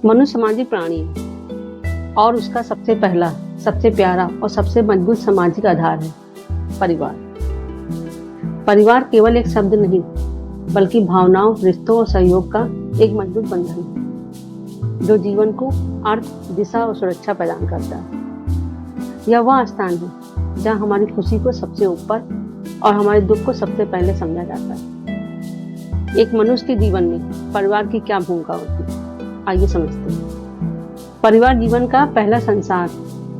मनुष्य सामाजिक प्राणी है और उसका सबसे पहला, सबसे प्यारा और सबसे मजबूत सामाजिक आधार है परिवार। परिवार केवल एक शब्द नहीं, बल्कि भावनाओं, रिश्तों और सहयोग का एक मजबूत बंधन है जो जीवन को अर्थ, दिशा और सुरक्षा प्रदान करता है। यह वह स्थान है जहाँ हमारी खुशी को सबसे ऊपर और हमारे दुख को सबसे पहले समझा जाता है। एक मनुष्य के जीवन में परिवार की क्या भूमिका होती है, आइए समझते हैं। परिवार जीवन का पहला संसार,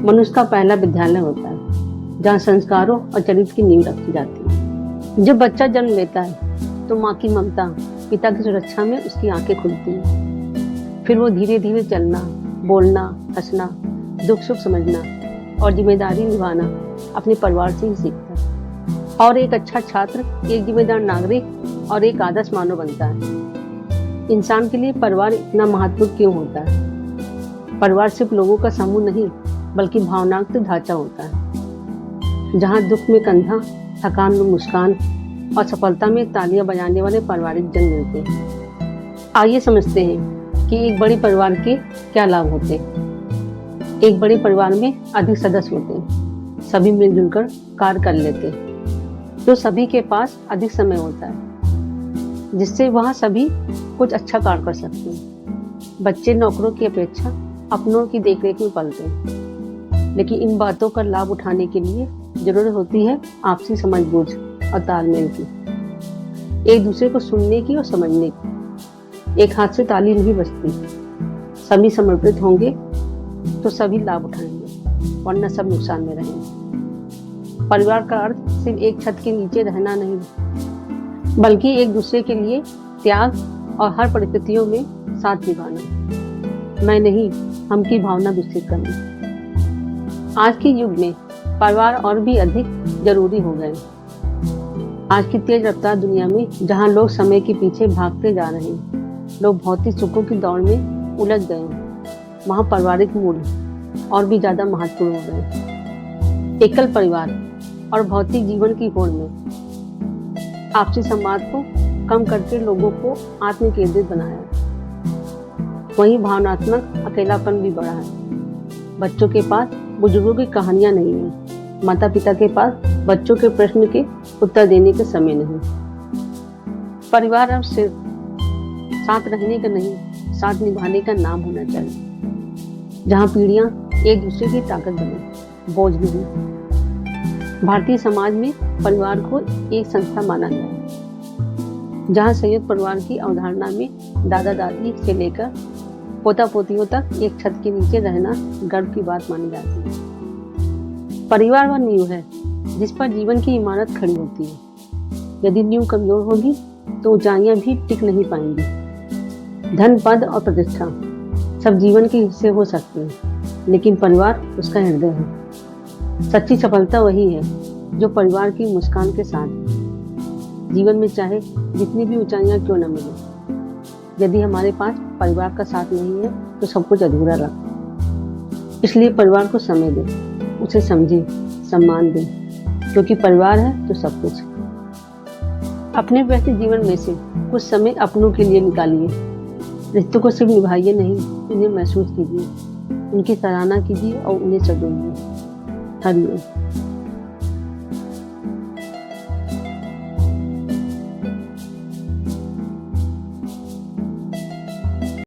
मनुष्य का पहला विद्यालय होता है जहाँ संस्कारों और चरित्र की नींव रखी जाती है। जब बच्चा जन्म लेता है तो माँ की ममता, पिता की सुरक्षा में उसकी आंखें खुलती हैं। फिर वो धीरे धीरे चलना, बोलना, हंसना, दुख सुख समझना और जिम्मेदारी निभाना अपने परिवार से ही सीखता है। और एक अच्छा छात्र, एक जिम्मेदार नागरिक और एक आदर्श मानव बनता है। इंसान के लिए परिवार इतना महत्वपूर्ण क्यों होता है? परिवार सिर्फ लोगों का समूह नहीं, बल्कि भावनात्मक ढांचा होता है जहाँ दुख में कंधा, थकान में मुस्कान और सफलता में तालियां बजाने वाले पारिवारिक जन मिलते हैं। आइए समझते हैं कि एक बड़े परिवार के क्या लाभ होते हैं। एक बड़े परिवार में अधिक सदस्य होते हैं, सभी मिलजुल कर कार्य कर लेते हैं, तो सभी के पास अधिक समय होता है जिससे वह सभी कुछ अच्छा कार्य कर सकते हैं। बच्चे नौकरों की अपेक्षा अपनों की देखरेख में पलते हैं, लेकिन इन बातों का लाभ उठाने के लिए जरूरत होती है आपसी समझबूझ और तालमेल की, एक दूसरे को सुनने की और समझने की। एक हाथ से ताली नहीं बजती। सभी समर्पित होंगे तो सभी लाभ उठाएंगे, वरना सब नुकसान में रहेंगे। परिवार का अर्थ सिर्फ एक छत के नीचे रहना नहीं, बल्कि एक दूसरे के लिए त्याग और हर परिस्थितियों में साथ निभाना, मैं नहीं हम की भावना विकसित करना। आज के युग में परिवार और भी अधिक जरूरी हो गए। आज की तेज रफ्तार दुनिया में जहां लोग समय के पीछे भागते जा रहे हैं, लोग भौतिक सुखों की दौड़ में उलझ गए हैं, वहां पारिवारिक मूल्य और भी ज्यादा महत्वपूर्ण हो गए। एकल परिवार और भौतिक जीवन की होड़ में आपसी संवाद को कम करके लोगों को आत्म केंद्रित बनाया। वहीं भावनात्मक अकेलापन भी बढ़ा है। बच्चों के पास बुजुर्गों की कहानियां नहीं है, माता पिता के पास बच्चों के प्रश्न के उत्तर देने के समय नहीं। परिवार अब सिर्फ साथ रहने का नहीं, साथ निभाने का नाम होना चाहिए, जहाँ पीढ़ियां एक दूसरे की ताकत बने, बोझ नहीं। भारतीय समाज में परिवार को एक संस्था माना गया है, जहाँ संयुक्त परिवार की अवधारणा में दादा दादी से लेकर पोता पोतियों तक एक छत के नीचे रहना गर्व की बात मानी जाती है। परिवार वह नींव है जिस पर जीवन की इमारत खड़ी होती है। यदि नींव कमजोर होगी तो ऊंचाइयां भी टिक नहीं पाएंगी। धन, पद और प्रतिष्ठा सब जीवन के हिस्से हो सकते हैं, लेकिन परिवार उसका हृदय है। सच्ची सफलता वही है जो परिवार की मुस्कान के साथ है। जीवन में चाहे जितनी भी ऊंचाइयां क्यों न मिले, यदि हमारे पास परिवार का साथ नहीं है तो सब कुछ अधूरा रहा। इसलिए परिवार को समय दें, उसे समझें, सम्मान दें, क्योंकि परिवार है तो सब कुछ। अपने व्यस्त जीवन में से कुछ समय अपनों के लिए निकालिए। रिश्तों को सिर्फ निभाइए नहीं, उन्हें महसूस कीजिए, उनकी सराहना कीजिए और उन्हें सजोइए। हरिओम।